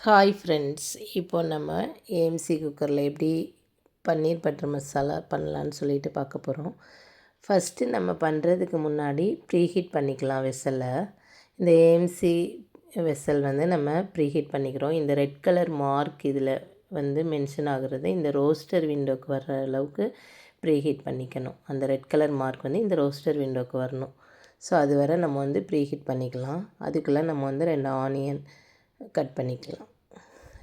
Hi friends, இப்போ நம்ம AMC குக்கரில் எப்படி பன்னீர் பட்டர் மசாலா பண்ணலான்னு சொல்லிட்டு பார்க்க போகிறோம். ஃபஸ்ட்டு நம்ம பண்ணுறதுக்கு முன்னாடி ப்ரீஹீட் பண்ணிக்கலாம் வெசலை. இந்த ஏஎம்சி வெசல் நம்ம ப்ரீஹீட் பண்ணிக்கிறோம். இந்த ரெட் கலர் மார்க் இதில் மென்ஷன் ஆகுறது இந்த ரோஸ்டர் விண்டோக்கு வர்ற அளவுக்கு ப்ரீஹீட் பண்ணிக்கணும். அந்த ரெட் கலர் மார்க் இந்த ரோஸ்டர் விண்டோக்கு வரணும். ஸோ அது வரை நம்ம ப்ரீஹீட் பண்ணிக்கலாம். அதுக்குள்ளே நம்ம 2 ஆனியன் கட் பண்ணிக்கலாம்.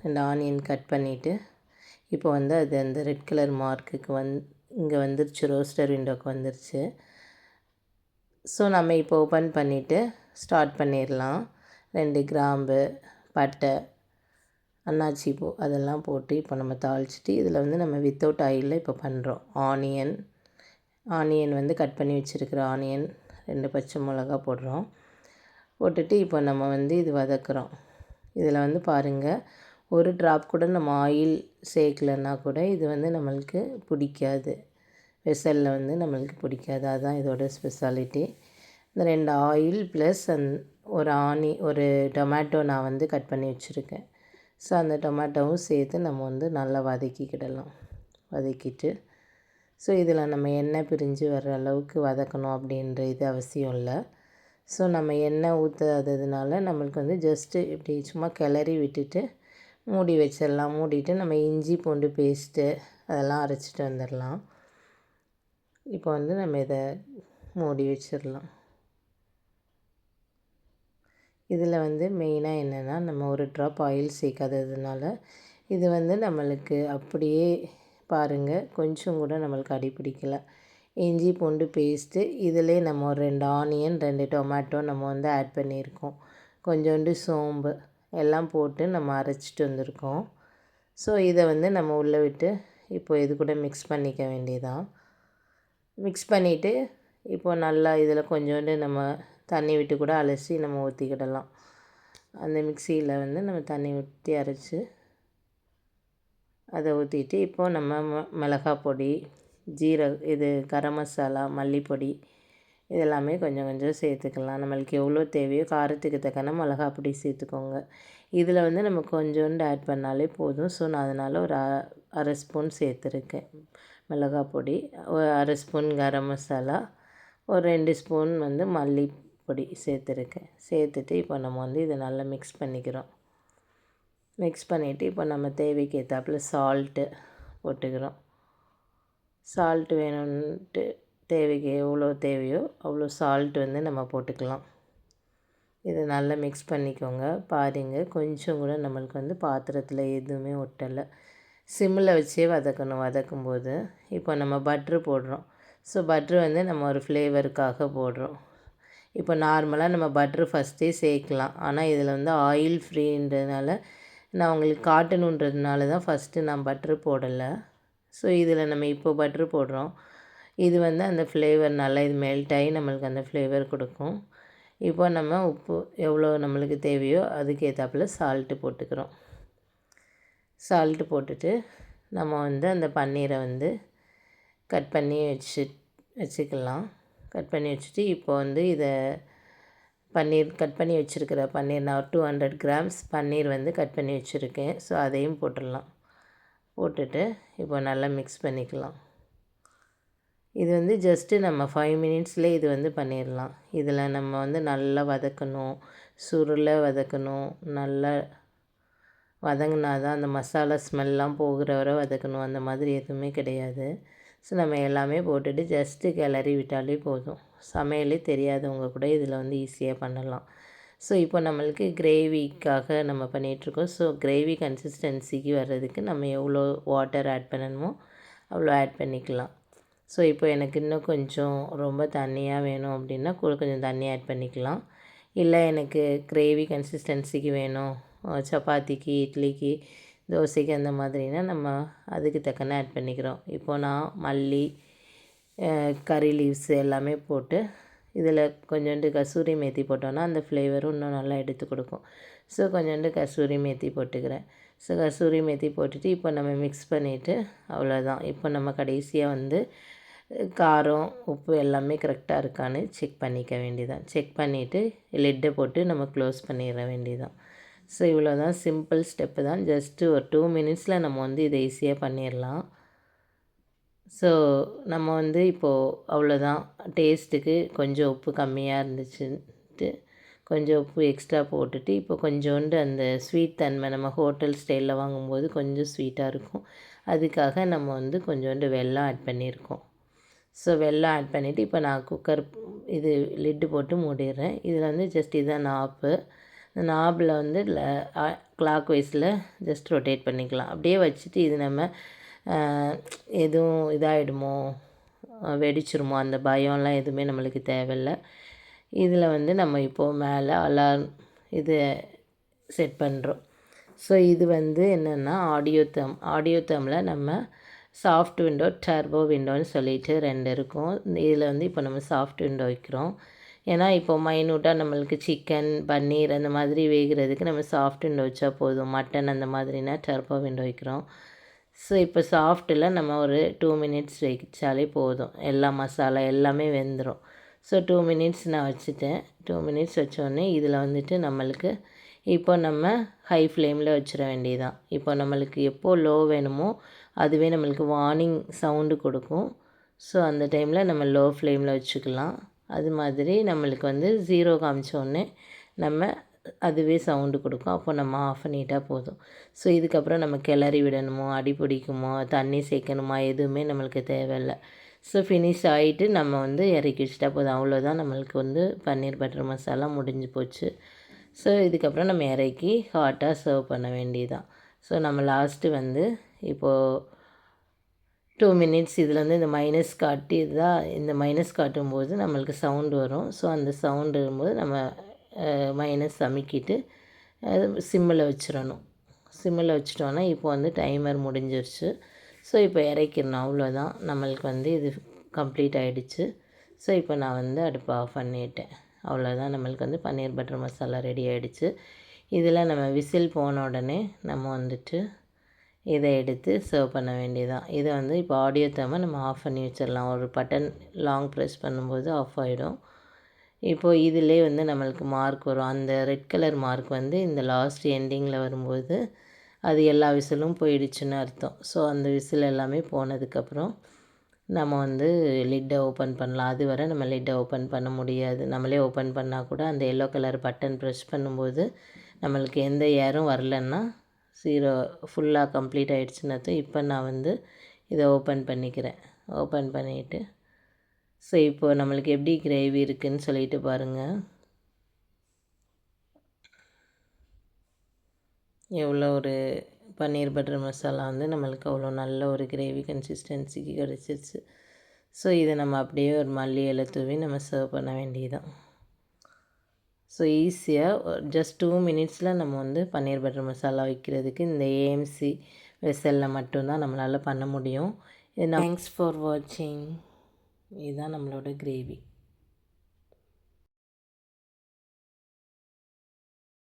2 ஆனியன் கட் பண்ணிவிட்டு இப்போ அது அந்த ரெட் கலர் மார்க்குக்கு இங்கே வந்துருச்சு, ரோஸ்டர் விண்டோக்கு வந்துருச்சு. ஸோ நம்ம இப்போ ஓப்பன் பண்ணிவிட்டு ஸ்டார்ட் பண்ணிடலாம். 2 கிராம்பு, பட்டை, அன்னாச்சி பூ அதெல்லாம் போட்டு இப்போ நம்ம தாளிச்சிட்டு இதில் நம்ம வித்தவுட் ஆயிலில் இப்போ பண்ணுறோம். ஆனியன் கட் பண்ணி வச்சுருக்கிற ஆனியன், 2 பச்சை மிளகா போடுறோம். போட்டுட்டு இப்போ நம்ம இது வதக்குறோம். இதில் பாருங்கள், ஒரு ட்ராப் கூட நம்ம ஆயில் சேர்க்கலன்னா கூட இது நம்மளுக்கு பிடிக்காது. வெசலில் நம்மளுக்கு பிடிக்காது. அதுதான் இதோட ஸ்பெஷாலிட்டி. இந்த 2 ஆயில் ப்ளஸ் ஒரு டொமேட்டோ நான் கட் பண்ணி வச்சுருக்கேன். ஸோ அந்த டொமேட்டோவும் சேர்த்து நம்ம நல்லா வதக்கிக்கிடலாம். வதக்கிட்டு ஸோ இதில் நம்ம எண்ணெய் பிரிஞ்சு வர்ற அளவுக்கு வதக்கணும் அப்படின்ற இது அவசியம் இல்லை. ஸோ நம்ம எண்ணெய் ஊற்றாததுனால நம்மளுக்கு ஜஸ்ட்டு இப்படி சும்மா கிளறி விட்டுட்டு மூடி வச்சிடலாம். மூடிட்டு நம்ம இஞ்சி பூண்டு பேஸ்ட்டு அதெல்லாம் அரைச்சிட்டு வந்துடலாம். இப்போ நம்ம இதை மூடி வச்சிடலாம். இதில் மெயினாக என்னென்னா, நம்ம ஒரு ட்ராப் ஆயில் சேர்க்காததுனால இது நம்மளுக்கு அப்படியே பாருங்கள், கொஞ்சம் கூட நம்மளுக்கு அடி பிடிக்கலை. இஞ்சி பூண்டு பேஸ்ட்டு இதிலே நம்ம ஒரு 2 ஆனியன், 2 டொமேட்டோ நம்ம ஆட் பண்ணியிருக்கோம். கொஞ்சோண்டு சோம்பு எல்லாம் போட்டு நம்ம அரைச்சிட்டு வந்திருக்கோம். ஸோ இதை நம்ம உள்ளே விட்டு இப்போ இது கூட மிக்ஸ் பண்ணிக்க வேண்டியதான். மிக்ஸ் பண்ணிவிட்டு இப்போது நல்லா இதில் கொஞ்சோண்டு நம்ம தண்ணி விட்டு கூட அலசி நம்ம ஊற்றிக்கிடலாம். அந்த மிக்சியில் நம்ம தண்ணி ஊற்றி அரைச்சி அதை ஊற்றிட்டு இப்போது நம்ம மிளகாய் பொடி, கரம் மசாலா, மல்லிப்பொடி இதெல்லாமே கொஞ்சம் கொஞ்சம் சேர்த்துக்கலாம். நம்மளுக்கு எவ்வளோ தேவையோ காரத்துக்கு தக்கன மிளகா பொடி சேர்த்துக்கோங்க. இதில் நம்ம கொஞ்சோண்டு ஆட் பண்ணாலே போதும். ஸோ நான் அதனால் ஒரு அரை ஸ்பூன் சேர்த்துருக்கேன் மிளகாய் பொடி, ஒரு அரை ஸ்பூன் கரம் மசாலா, ஒரு 2 ஸ்பூன் மல்லிப்பொடி சேர்த்துருக்கேன். சேர்த்துட்டு இப்போ நம்ம இதை நல்லா மிக்ஸ் பண்ணிக்கிறோம். மிக்ஸ் பண்ணிவிட்டு இப்போ நம்ம தேவைக்கு ஏற்றாப்புல சால்ட்டு போட்டுக்கிறோம். சால்ட்டு வேணும்ன்ட்டு தேவைக்கு எவ்வளோ தேவையோ அவ்வளோ சால்ட் நம்ம போட்டுக்கலாம். இதை நல்லா மிக்ஸ் பண்ணிக்கோங்க. பாருங்கள், கொஞ்சம் கூட நம்மளுக்கு பாத்திரத்தில் எதுவுமே ஒட்டலை. சிம்மில் வச்சே வதக்கணும். வதக்கும்போது இப்போ நம்ம பட்ரு போடுறோம். ஸோ பட்ரு நம்ம ஒரு ஃப்ளேவருக்காக போடுறோம். இப்போ நார்மலாக நம்ம பட்ரு ஃபஸ்ட்டே சேர்க்கலாம். ஆனால் இதில் ஆயில் ஃப்ரீன்றதுனால நான் உங்களுக்கு காட்டணுன்றதுனால தான் ஃபஸ்ட்டு நான் பட்ரு போடலை. ஸோ இதில் நம்ம இப்போ பட்ரு போடுறோம். இது அந்த ஃப்ளேவர் நல்லா இது மெல்ட் ஆகி நம்மளுக்கு அந்த ஃப்ளேவர் கொடுக்கும். இப்போ நம்ம உப்பு எவ்வளோ நம்மளுக்கு தேவையோ அதுக்கு ஏற்றாப்புல சால்ட்டு போட்டுக்கிறோம். சால்ட்டு போட்டுட்டு நம்ம அந்த பன்னீரை கட் பண்ணி வச்சுக்கலாம். கட் பண்ணி வச்சுட்டு இப்போ இதை கட் பண்ணி வச்சுருக்கிற பன்னீர் நான் 200 கிராம்ஸ் பன்னீர் கட் பண்ணி வச்சுருக்கேன். ஸோ அதையும் போட்டுடலாம். போட்டுட்டு இப்போ நல்லா மிக்ஸ் பண்ணிக்கலாம். இது ஜஸ்ட்டு நம்ம 5 மினிட்ஸ்லேயே இது பண்ணிடலாம். இதில் நம்ம நல்லா வதக்கணும், சுருளை வதக்கணும். நல்லா வதங்கினா தான் அந்த மசாலா ஸ்மெல்லாம் போகிற வரை வதக்கணும். அந்த மாதிரி எதுவுமே கிடையாது. ஸோ நம்ம எல்லாமே போட்டுட்டு ஜஸ்ட்டு கிளறி விட்டாலே போதும். சமையலே தெரியாதவங்க கூட இதில் ஈஸியாக பண்ணலாம். ஸோ இப்போ நம்மளுக்கு கிரேவிக்காக நம்ம பண்ணிகிட்ருக்கோம். ஸோ கிரேவி கன்சிஸ்டன்சிக்கு வர்றதுக்கு நம்ம எவ்வளோ வாட்டர் ஆட் பண்ணணுமோ அவ்வளோ ஆட் பண்ணிக்கலாம். ஸோ இப்போ எனக்கு இன்னும் கொஞ்சம் ரொம்ப தண்ணியாக வேணும் அப்படின்னா கொஞ்சம் தண்ணி ஆட் பண்ணிக்கலாம். இல்லை எனக்கு கிரேவி கன்சிஸ்டன்சிக்கு வேணும், சப்பாத்திக்கு, இட்லிக்கு, தோசைக்கு அந்த மாதிரினா நம்ம அதுக்கு தக்கன ஆட் பண்ணிக்கிறோம். இப்போது நான் மல்லி, கறி லீவ்ஸ் எல்லாமே போட்டு இதில் கொஞ்சோண்டு கசூரி மேத்தி போட்டோன்னா அந்த ஃப்ளேவரும் இன்னும் நல்லா எடுத்து கொடுக்கும். ஸோ கொஞ்சோண்டு கசூரி மேத்தி போட்டுக்கிறேன். ஸோ கசூரி மேத்தி போட்டுட்டு இப்போ நம்ம மிக்ஸ் பண்ணிவிட்டு அவ்வளோதான். இப்போ நம்ம கடைசியாக காரம், உப்பு எல்லாமே கரெக்டாக இருக்கான்னு செக் பண்ணிக்க வேண்டியதான். செக் பண்ணிவிட்டு லிட்டை போட்டு நம்ம க்ளோஸ் பண்ணிட வேண்டியதான். ஸோ இவ்வளோ தான், சிம்பிள் ஸ்டெப்பு தான். ஜஸ்ட்டு ஒரு 2 மினிட்ஸில் நம்ம வந்து இதை ஈஸியாக பண்ணிடலாம். ஸோ நம்ம வந்து இப்போது அவ்வளோதான். டேஸ்ட்டுக்கு கொஞ்சம் உப்பு கம்மியாக இருந்துச்சுன்ட்டு கொஞ்சம் உப்பு எக்ஸ்ட்ரா போட்டுட்டு, இப்போ கொஞ்சோண்டு அந்த ஸ்வீட் தன்மை நம்ம ஹோட்டல் ஸ்டைலில் வாங்கும்போது கொஞ்சம் ஸ்வீட்டாக இருக்கும். அதுக்காக நம்ம வந்து கொஞ்சோண்டு வெல்லம் ஆட் பண்ணியிருக்கோம். ஸோ வெல்லம் ஆட் பண்ணிவிட்டு இப்போ நான் குக்கர் இது லிட்டு போட்டு மூடிடுறேன். இதில் வந்து ஜஸ்ட் இதுதான் நாப்பு. இந்த நாபில் வந்து கிளாக் வைஸில் ஜஸ்ட் ரொட்டேட் பண்ணிக்கலாம். அப்படியே வச்சுட்டு இது நம்ம எதுவும் இதாகிடுமோ, வெடிச்சிருமோ அந்த பயம்லாம் எதுவுமே நம்மளுக்கு தேவையில்ல. இதில் வந்து நம்ம இப்போது மேலே அலார்ம் இது செட் பண்ணுறோம். ஸோ இது வந்து என்னென்னா ஆடியோ தம்மில் நம்ம சாஃப்ட் விண்டோ, டர்போ விண்டோன்னு சொல்லிட்டு 2 இருக்கும். இதில் வந்து இப்போ நம்ம சாஃப்ட் விண்டோ வைக்கிறோம். ஏன்னா இப்போ மைனூட்டாக நம்மளுக்கு சிக்கன், பன்னீர் அந்த மாதிரி வேகிறதுக்கு நம்ம சாஃப்ட் விண்டோ வச்சா போதும். மட்டன் அந்த மாதிரினா டர்போ விண்டோ வைக்கிறோம். ஸோ இப்போ சாஃப்ட்டில் நம்ம ஒரு 2 மினிட்ஸ் வச்சாலே போதும். எல்லா மசாலா எல்லாமே வெந்துடும். ஸோ 2 மினிட்ஸ் நான் வச்சுட்டேன். 2 மினிட்ஸ் வச்சோடனே இதில் வந்துட்டு நம்மளுக்கு இப்போ நம்ம ஹை ஃப்ளேமில் வச்சிட வேண்டியதுதான். இப்போ நம்மளுக்கு எப்போது லோ வேணுமோ அதுவே நம்மளுக்கு வார்னிங் சவுண்டு கொடுக்கும். ஸோ அந்த டைமில் நம்ம லோ ஃப்ளேமில் வச்சுக்கலாம். அது மாதிரி நம்மளுக்கு வந்து 0 காமிச்சோடனே நம்ம அதுவே சவுண்டு கொடுக்கும். அப்போ நம்ம ஆஃப் பண்ணிட்டா போதும். ஸோ இதுக்கப்புறம் நம்ம கிளறி விடணுமோ, அடி பிடிக்குமோ, தண்ணி சேர்க்கணுமா எதுவுமே நம்மளுக்கு தேவையில்லை. ஸோ ஃபினிஷ் ஆகிட்டு நம்ம வந்து இறக்கி வச்சுட்டா போதும். அவ்வளோதான், நம்மளுக்கு வந்து பன்னீர் பட்டர் மசாலா முடிஞ்சு போச்சு. ஸோ இதுக்கப்புறம் நம்ம இறக்கி ஹாட்டாக சர்வ் பண்ண வேண்டியதுதான். ஸோ நம்ம லாஸ்ட்டு வந்து இப்போது 2 மினிட்ஸ் இதில் வந்து இந்த மைனஸ் காட்டி தான், இந்த மைனஸ் காட்டும்போது நம்மளுக்கு சவுண்டு வரும். ஸோ அந்த சவுண்டு வரும்போது நம்ம மைனஸ் அமுக்கிட்டு சிம்மில் வச்சிடணும். சிம்மில் வச்சிட்டோன்னா இப்போ வந்து டைமர் முடிஞ்சிருச்சு. ஸோ இப்போ இறக்கிடணும். அவ்வளோதான், நம்மளுக்கு வந்து இது கம்ப்ளீட் ஆகிடுச்சு. ஸோ இப்போ நான் வந்து அடுப்பை ஆஃப் பண்ணிட்டேன். அவ்வளோதான், நம்மளுக்கு வந்து பன்னீர் பட்டர் மசாலா ரெடி ஆகிடுச்சு. இதில் நம்ம விசில் போன உடனே நம்ம வந்துட்டு இதை எடுத்து சர்வ் பண்ண வேண்டியதான். இதை வந்து இப்போ ஆடியோ தம்மை நம்ம ஆஃப் பண்ணி வச்சிடலாம். ஒரு பட்டன் லாங் ப்ரெஸ் பண்ணும்போது ஆஃப் ஆகிடும். இப்போது இதிலே வந்து நம்மளுக்கு மார்க் வரும். அந்த ரெட் கலர் மார்க் வந்து இந்த லாஸ்ட் எண்டிங்கில் வரும்போது அது எல்லா விசிலும் போயிடுச்சுன்னு அர்த்தம். ஸோ அந்த விசில் எல்லாமே போனதுக்கப்புறம் நம்ம வந்து லிட்டை ஓப்பன் பண்ணலாம். அதுவரை நம்ம லிட்டை ஓப்பன் பண்ண முடியாது. நம்மளே ஓப்பன் பண்ணால் கூட அந்த எல்லோ கலர் பட்டன் ப்ரெஸ் பண்ணும்போது நம்மளுக்கு எந்த ஏரும் வரலன்னா 0 ஃபுல்லாக கம்ப்ளீட் ஆகிடுச்சுன்னு அர்த்தம். இப்போ நான் வந்து இதை ஓப்பன் பண்ணிக்கிறேன். ஓப்பன் பண்ணிவிட்டு ஸோ இப்போது நம்மளுக்கு எப்படி கிரேவி இருக்குதுன்னு சொல்லிட்டு பாருங்கள். எவ்வளோ ஒரு பன்னீர் பட்டர் மசாலா வந்து நம்மளுக்கு அவ்வளோ நல்ல ஒரு கிரேவி கன்சிஸ்டன்சிக்கு கிடச்சிருச்சு. ஸோ இதை நம்ம அப்படியே ஒரு மல்லி இலை தூவி நம்ம சர்வ் பண்ண வேண்டியதுதான். ஸோ ஈஸியாக ஜஸ்ட் 2 மினிட்ஸில் நம்ம வந்து பன்னீர் பட்டர் மசாலா வைக்கிறதுக்கு இந்த ஏஎம்சி வெசலில் மட்டும்தான் நம்மளால் பண்ண முடியும். தேங்க்ஸ் ஃபார் வாட்சிங். இதுதான் நம்மளோட கிரேவி.